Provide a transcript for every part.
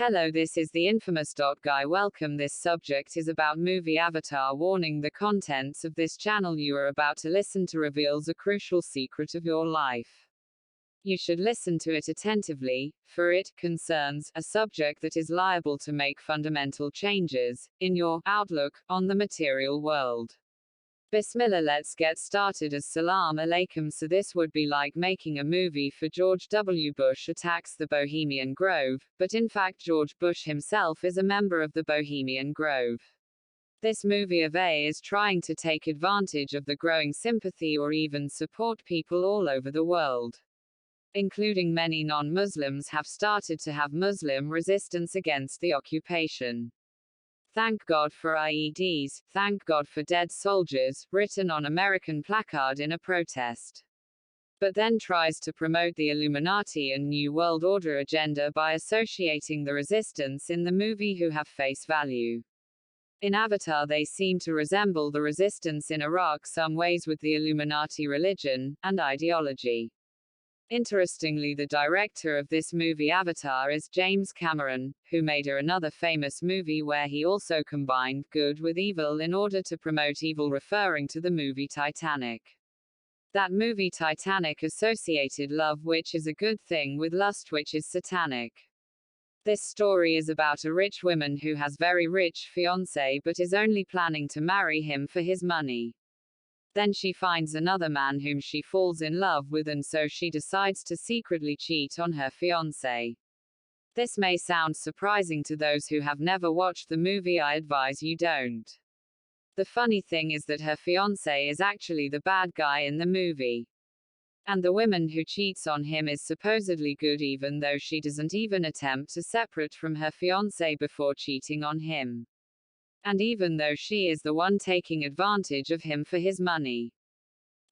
Hello, this is the infamous Guy. Welcome. This subject is about movie Avatar. Warning: the contents of this channel you are about to listen to reveals a crucial secret of your life. You should listen to it attentively, for it concerns a subject that is liable to make fundamental changes in your outlook on the material world. Bismillah, let's get started. As-salamu alaikum. So this would be like making a movie for George W. Bush attacks the Bohemian Grove, but in fact George Bush himself is a member of the Bohemian Grove. This movie of A is trying to take advantage of the growing sympathy or even support people all over the world, including many non-Muslims, have started to have Muslim resistance against the occupation. Thank God for IEDs, thank God for dead soldiers, written on American placard in a protest. But then tries to promote the Illuminati and New World Order agenda by associating the resistance in the movie who have face value. In Avatar they seem to resemble the resistance in Iraq some ways with the Illuminati religion and ideology. Interestingly, the director of this movie Avatar is James Cameron, who made another famous movie where he also combined good with evil in order to promote evil, referring to the movie Titanic. That movie Titanic associated love, which is a good thing, with lust, which is satanic. This story is about a rich woman who has very rich fiancé but is only planning to marry him for his money. Then she finds another man whom she falls in love with, and so she decides to secretly cheat on her fiancé. This may sound surprising to those who have never watched the movie. I advise you don't. The funny thing is that her fiancé is actually the bad guy in the movie. And the woman who cheats on him is supposedly good, even though she doesn't even attempt to separate from her fiancé before cheating on him. And even though she is the one taking advantage of him for his money.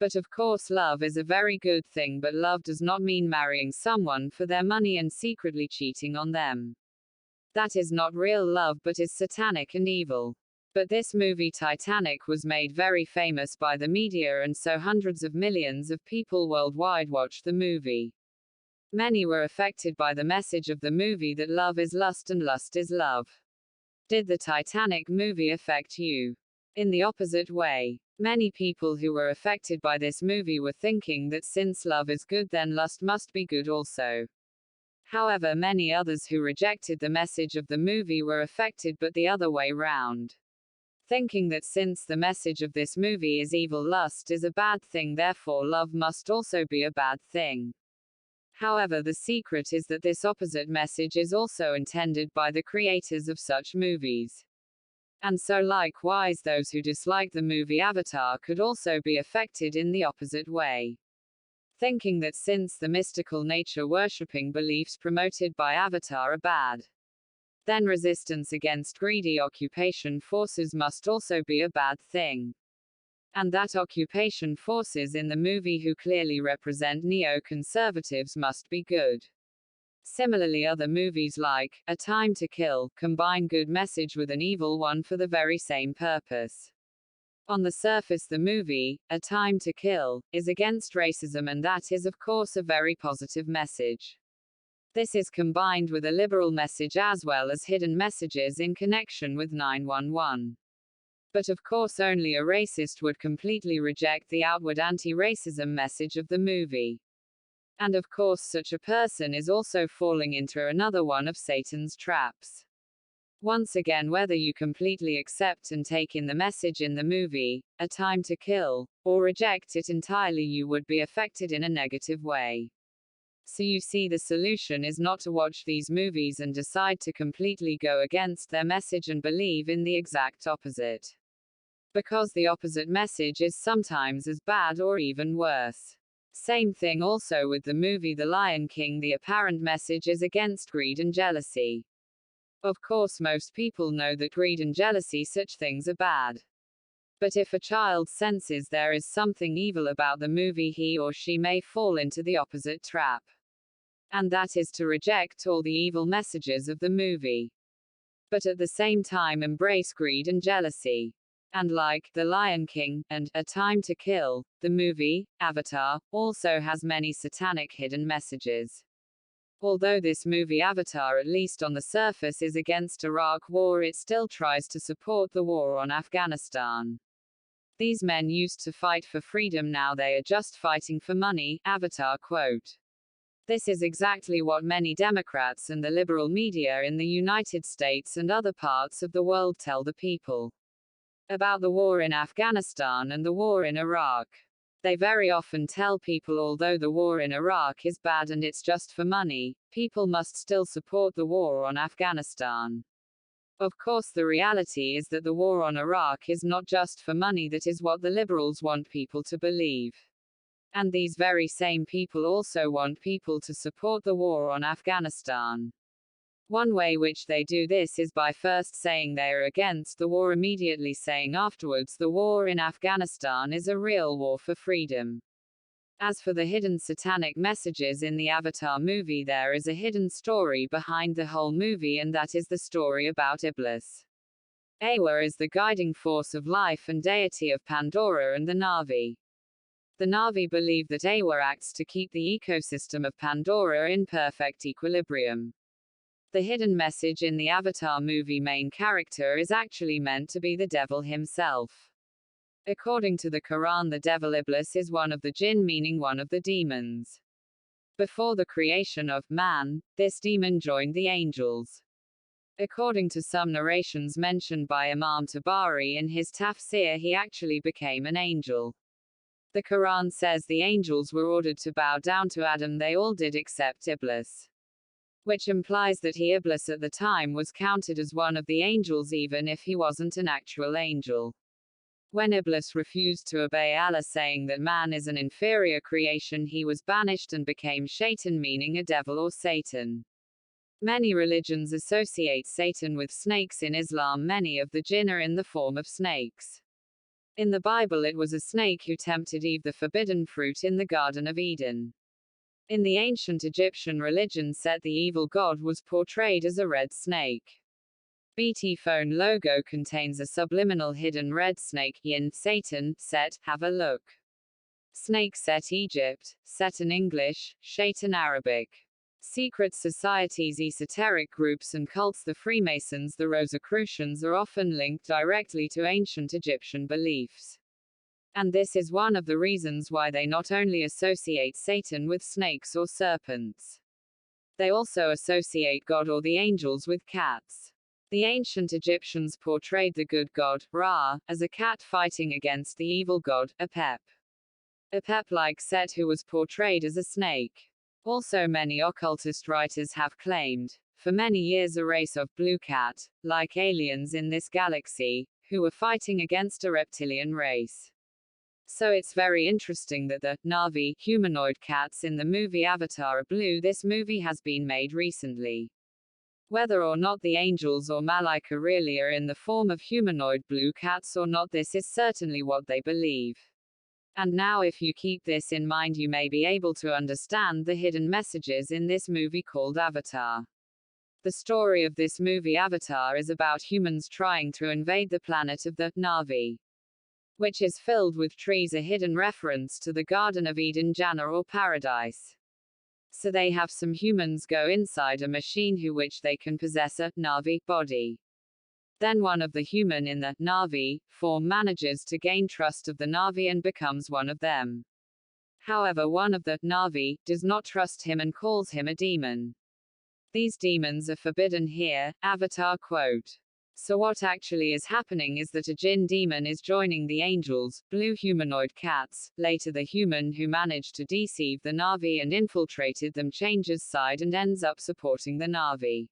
But of course love is a very good thing, but love does not mean marrying someone for their money and secretly cheating on them. That is not real love, but is satanic and evil. But this movie Titanic was made very famous by the media, and so hundreds of millions of people worldwide watched the movie. Many were affected by the message of the movie that love is lust and lust is love. Did the Titanic movie affect you? In the opposite way. Many people who were affected by this movie were thinking that since love is good, then lust must be good also. However, many others who rejected the message of the movie were affected but the other way round, thinking that since the message of this movie is evil, lust is a bad thing, therefore love must also be a bad thing. However, the secret is that this opposite message is also intended by the creators of such movies. And so likewise those who dislike the movie Avatar could also be affected in the opposite way, thinking that since the mystical nature worshipping beliefs promoted by Avatar are bad, then resistance against greedy occupation forces must also be a bad thing. And that occupation forces in the movie who clearly represent neo-conservatives must be good. Similarly, other movies like A Time to Kill combine good message with an evil one for the very same purpose. On the surface, the movie A Time to Kill is against racism, and that is of course a very positive message. This is combined with a liberal message as well as hidden messages in connection with 9/11. But of course only a racist would completely reject the outward anti-racism message of the movie. And of course such a person is also falling into another one of Satan's traps. Once again, whether you completely accept and take in the message in the movie, A Time to Kill, or reject it entirely, you would be affected in a negative way. So you see, the solution is not to watch these movies and decide to completely go against their message and believe in the exact opposite. Because the opposite message is sometimes as bad or even worse. Same thing also with the movie The Lion King. The apparent message is against greed and jealousy. Of course most people know that greed and jealousy, such things are bad. But if a child senses there is something evil about the movie, he or she may fall into the opposite trap. And that is to reject all the evil messages of the movie, but at the same time embrace greed and jealousy. And like The Lion King and A Time to Kill, the movie Avatar also has many satanic hidden messages. Although this movie Avatar, at least on the surface, is against Iraq war, it still tries to support the war on Afghanistan. These men used to fight for freedom, now they are just fighting for money, Avatar quote. This is exactly what many Democrats and the liberal media in the United States and other parts of the world tell the people about the war in Afghanistan and the war in Iraq. They very often tell people although the war in Iraq is bad and it's just for money, people must still support the war on Afghanistan. Of course, the reality is that the war on Iraq is not just for money. That is what the liberals want people to believe. And these very same people also want people to support the war on Afghanistan. One way which they do this is by first saying they are against the war, immediately saying afterwards the war in Afghanistan is a real war for freedom. As for the hidden satanic messages in the Avatar movie, there is a hidden story behind the whole movie, and that is the story about Iblis. Awa is the guiding force of life and deity of Pandora and the Na'vi. The Na'vi believe that Awa acts to keep the ecosystem of Pandora in perfect equilibrium. The hidden message in the Avatar movie main character is actually meant to be the devil himself. According to the Quran, the devil Iblis is one of the jinn, meaning one of the demons. Before the creation of man, this demon joined the angels. According to some narrations mentioned by Imam Tabari in his tafsir, he actually became an angel. The Quran says the angels were ordered to bow down to Adam, they all did except Iblis. Which implies that Iblis at the time was counted as one of the angels even if he wasn't an actual angel. When Iblis refused to obey Allah, saying that man is an inferior creation, he was banished and became Shaitan, meaning a devil or Satan. Many religions associate Satan with snakes. In Islam, many of the jinn are in the form of snakes. In the Bible, it was a snake who tempted Eve the forbidden fruit in the Garden of Eden. In the ancient Egyptian religion, Set, the evil god, was portrayed as a red snake. BT phone logo contains a subliminal hidden red snake. Yin, Satan, Set, have a look. Snake, Set, Egypt, Set in English, Shaitan Arabic. Secret societies, esoteric groups and cults. The Freemasons, the Rosicrucians are often linked directly to ancient Egyptian beliefs. And this is one of the reasons why they not only associate Satan with snakes or serpents, they also associate God or the angels with cats. The ancient Egyptians portrayed the good god, Ra, as a cat fighting against the evil god, Apep. Apep, like Set, who was portrayed as a snake. Also, many occultist writers have claimed, for many years, a race of blue cat, like aliens in this galaxy, who were fighting against a reptilian race. So it's very interesting that the Na'vi humanoid cats in the movie Avatar are blue. This movie has been made recently. Whether or not the angels or Malaika really are in the form of humanoid blue cats or not, this is certainly what they believe. And now, if you keep this in mind, you may be able to understand the hidden messages in this movie called Avatar. The story of this movie Avatar is about humans trying to invade the planet of the Na'vi, which is filled with trees, a hidden reference to the Garden of Eden, Jannah or paradise. So they have some humans go inside a machine who which they can possess a Na'vi body. Then one of the human in the Na'vi form manages to gain trust of the Na'vi and becomes one of them. However, one of the Na'vi does not trust him and calls him a demon. These demons are forbidden here, Avatar quote. So what actually is happening is that a jinn demon is joining the angels, blue humanoid cats. Later, the human who managed to deceive the Na'vi and infiltrated them changes side and ends up supporting the Na'vi,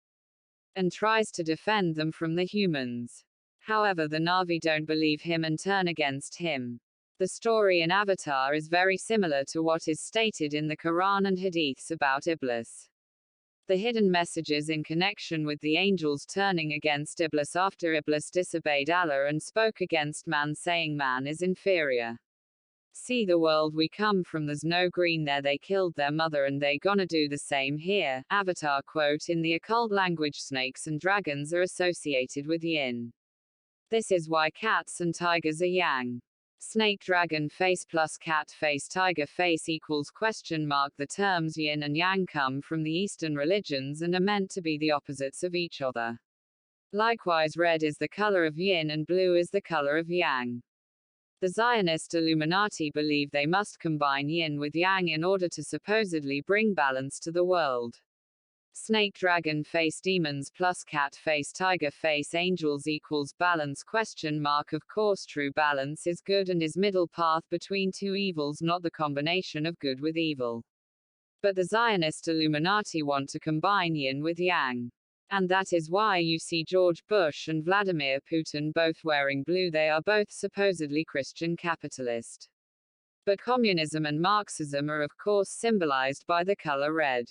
and tries to defend them from the humans. However, the Na'vi don't believe him and turn against him. The story in Avatar is very similar to what is stated in the Quran and Hadiths about Iblis. The hidden messages in connection with the angels turning against Iblis after Iblis disobeyed Allah and spoke against man, saying man is inferior. See the world we come from, there's no green there, they killed their mother and they gonna do the same here. Avatar quote. In the occult language, snakes and dragons are associated with yin. This is why cats and tigers are yang. Snake dragon face plus cat face tiger face equals ? The terms yin and yang come from the Eastern religions and are meant to be the opposites of each other. Likewise, red is the color of yin and blue is the color of yang. The Zionist Illuminati believe they must combine yin with yang in order to supposedly bring balance to the world. Snake dragon face demons plus cat face tiger face angels equals balance ? Of course, true balance is good and is middle path between two evils, not the combination of good with evil. But the Zionist Illuminati want to combine yin with yang. And that is why you see George Bush and Vladimir Putin both wearing blue. They are both supposedly Christian capitalist. But communism and Marxism are of course symbolized by the color red.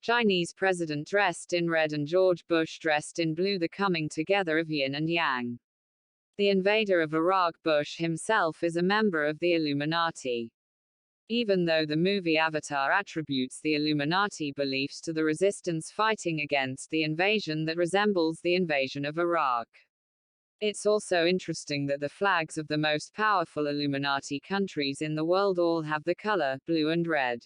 Chinese president dressed in red and George Bush dressed in blue, the coming together of yin and yang. The invader of Iraq, Bush himself, is a member of the Illuminati. Even though the movie Avatar attributes the Illuminati beliefs to the resistance fighting against the invasion that resembles the invasion of Iraq. It's also interesting that the flags of the most powerful Illuminati countries in the world all have the color blue and red.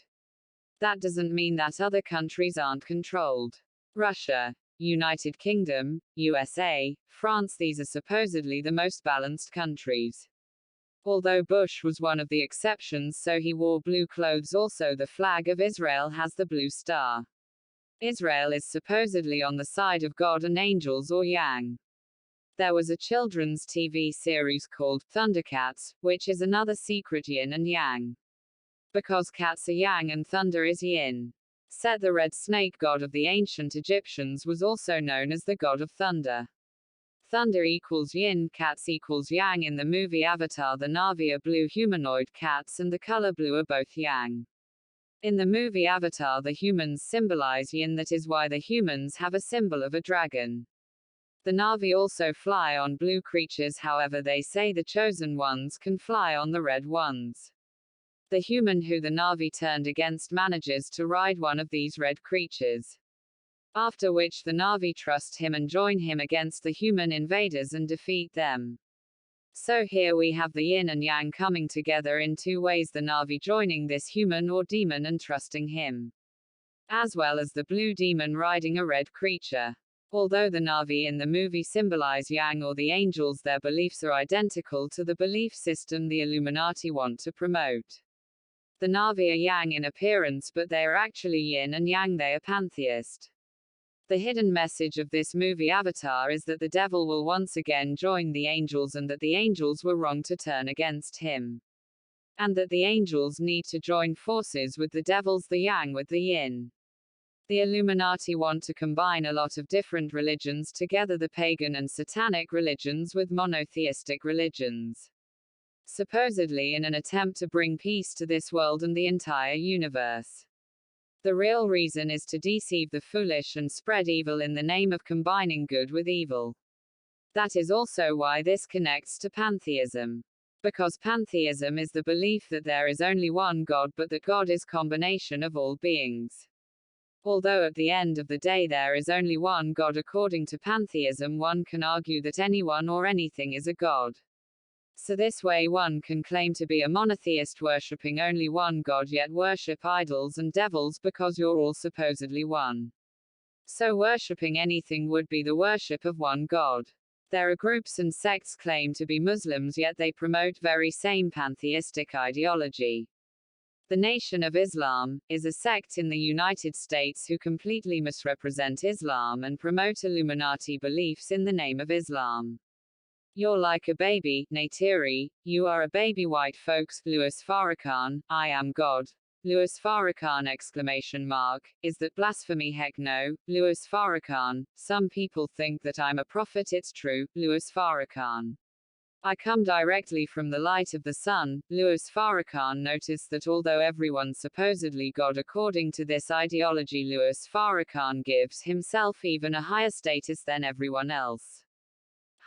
That doesn't mean that other countries aren't controlled. Russia, United Kingdom, USA, France, these are supposedly the most balanced countries. Although Bush was one of the exceptions, so he wore blue clothes. Also, the flag of Israel has the blue star. Israel is supposedly on the side of God and angels or yang. There was a children's TV series called Thundercats, which is another secret yin and yang. Because cats are yang and thunder is yin. Set, the red snake god of the ancient Egyptians, was also known as the god of thunder. Thunder equals yin, cats equals yang. In the movie Avatar, the Na'vi are blue humanoid cats and the color blue are both yang. In the movie Avatar, the humans symbolize yin, that is why the humans have a symbol of a dragon. The Na'vi also fly on blue creatures, however they say the chosen ones can fly on the red ones. The human who the Na'vi turned against manages to ride one of these red creatures. After which the Na'vi trust him and join him against the human invaders and defeat them. So here we have the yin and yang coming together in two ways, the Na'vi joining this human or demon and trusting him. As well as the blue demon riding a red creature. Although the Na'vi in the movie symbolize yang or the angels, their beliefs are identical to the belief system the Illuminati want to promote. The Na'vi are yang in appearance, but they are actually yin and yang, they are pantheist. The hidden message of this movie Avatar is that the devil will once again join the angels and that the angels were wrong to turn against him. And that the angels need to join forces with the devils, the yang with the yin. The Illuminati want to combine a lot of different religions together, the pagan and satanic religions with monotheistic religions. Supposedly in an attempt to bring peace to this world and the entire universe. The real reason is to deceive the foolish and spread evil in the name of combining good with evil. That is also why this connects to pantheism. Because pantheism is the belief that there is only one God, but that God is combination of all beings. Although at the end of the day there is only one God, according to pantheism one can argue that anyone or anything is a god. So this way one can claim to be a monotheist worshipping only one God, yet worship idols and devils because you're all supposedly one. So worshipping anything would be the worship of one God. There are groups and sects claim to be Muslims, yet they promote very same pantheistic ideology. The Nation of Islam is a sect in the United States who completely misrepresent Islam and promote Illuminati beliefs in the name of Islam. You're like a baby, Neytiri, you are a baby, white folks, Louis Farrakhan, I am God. Louis Farrakhan ! Is that blasphemy? Heck no, Louis Farrakhan. Some people think that I'm a prophet, it's true, Louis Farrakhan. I come directly from the light of the sun. Louis Farrakhan. Notice that although everyone's supposedly God according to this ideology, Louis Farrakhan gives himself even a higher status than everyone else.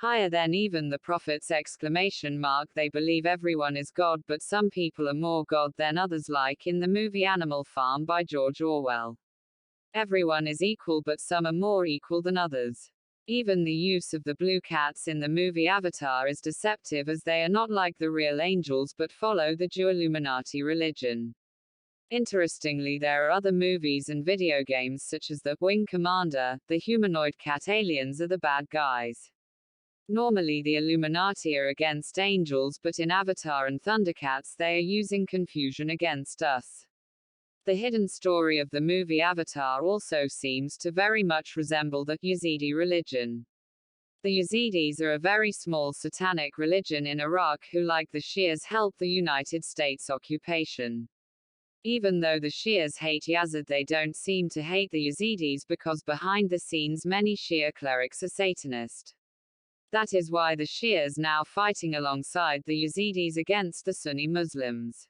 Higher than even the prophets! They believe everyone is God, but some people are more God than others, like in the movie Animal Farm by George Orwell. Everyone is equal, but some are more equal than others. Even the use of the blue cats in the movie Avatar is deceptive, as they are not like the real angels but follow the Illuminati religion. Interestingly, there are other movies and video games such as the Wing Commander. The humanoid cat aliens are the bad guys. Normally the Illuminati are against angels, but in Avatar and Thundercats they are using confusion against us. The hidden story of the movie Avatar also seems to very much resemble the Yazidi religion. The Yazidis are a very small satanic religion in Iraq who, like the Shias, help the United States occupation. Even though the Shias hate Yazid, they don't seem to hate the Yazidis because behind the scenes many Shia clerics are Satanist. That is why the Shias now fighting alongside the Yazidis against the Sunni Muslims.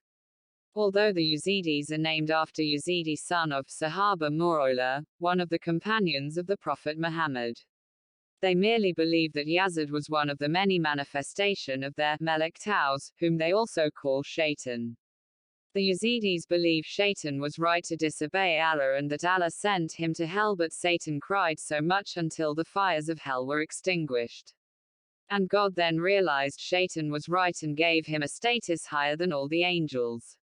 Although the Yazidis are named after Yazidi, son of Sahaba Mu'awiyah, one of the companions of the Prophet Muhammad. They merely believe that Yazid was one of the many manifestation of their Melek Taus, whom they also call Shaitan. The Yazidis believe Shaitan was right to disobey Allah and that Allah sent him to hell, but Satan cried so much until the fires of hell were extinguished. And God then realized Shaitan was right and gave him a status higher than all the angels.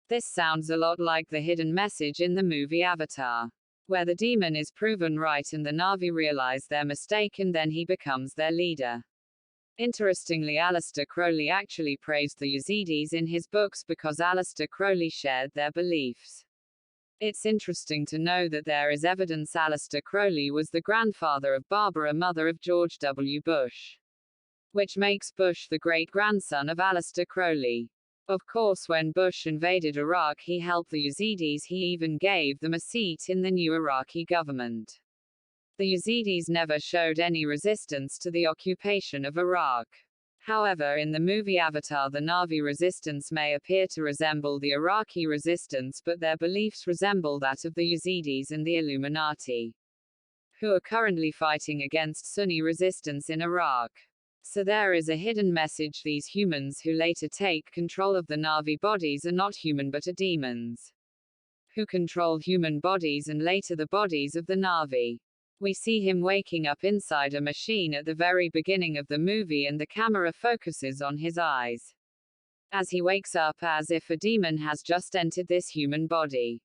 This sounds a lot like the hidden message in the movie Avatar, where the demon is proven right and the Na'vi realize their mistake and then he becomes their leader. Interestingly, Aleister Crowley actually praised the Yazidis in his books because Aleister Crowley shared their beliefs. It's interesting to know that there is evidence Aleister Crowley was the grandfather of Barbara, mother of George W. Bush, which makes Bush the great-grandson of Aleister Crowley. Of course, when Bush invaded Iraq, he helped the Yazidis. He even gave them a seat in the new Iraqi government. The Yazidis never showed any resistance to the occupation of Iraq. However, in the movie Avatar, the Na'vi resistance may appear to resemble the Iraqi resistance, but their beliefs resemble that of the Yazidis and the Illuminati, who are currently fighting against Sunni resistance in Iraq. So there is a hidden message: these humans who later take control of the Na'vi bodies are not human but are demons, who control human bodies and later the bodies of the Na'vi. We see him waking up inside a machine at the very beginning of the movie, and the camera focuses on his eyes as he wakes up, as if a demon has just entered this human body.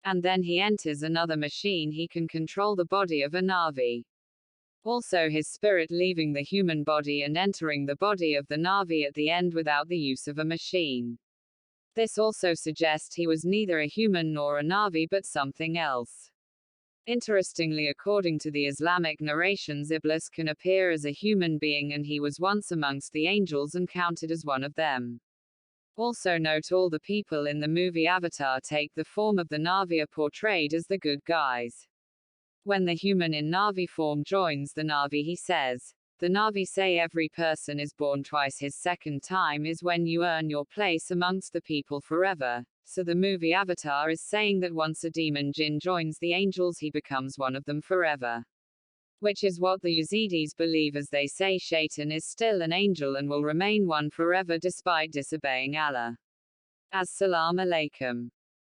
And then he enters another machine. He can control the body of a Na'vi. Also, his spirit leaving the human body and entering the body of the Na'vi at the end without the use of a machine. This also suggests he was neither a human nor a Na'vi but something else. Interestingly, according to the Islamic narrations, Iblis can appear as a human being, and he was once amongst the angels and counted as one of them. Also note, all the people in the movie Avatar take the form of the Na'vi, are portrayed as the good guys. When the human in Na'vi form joins the Na'vi, he says, the Na'vi say every person is born twice. His second time is when you earn your place amongst the people forever. So the movie Avatar is saying that once a demon jinn joins the angels, he becomes one of them forever. Which is what the Yazidis believe, as they say Shaitan is still an angel and will remain one forever despite disobeying Allah. As-salamu alaikum.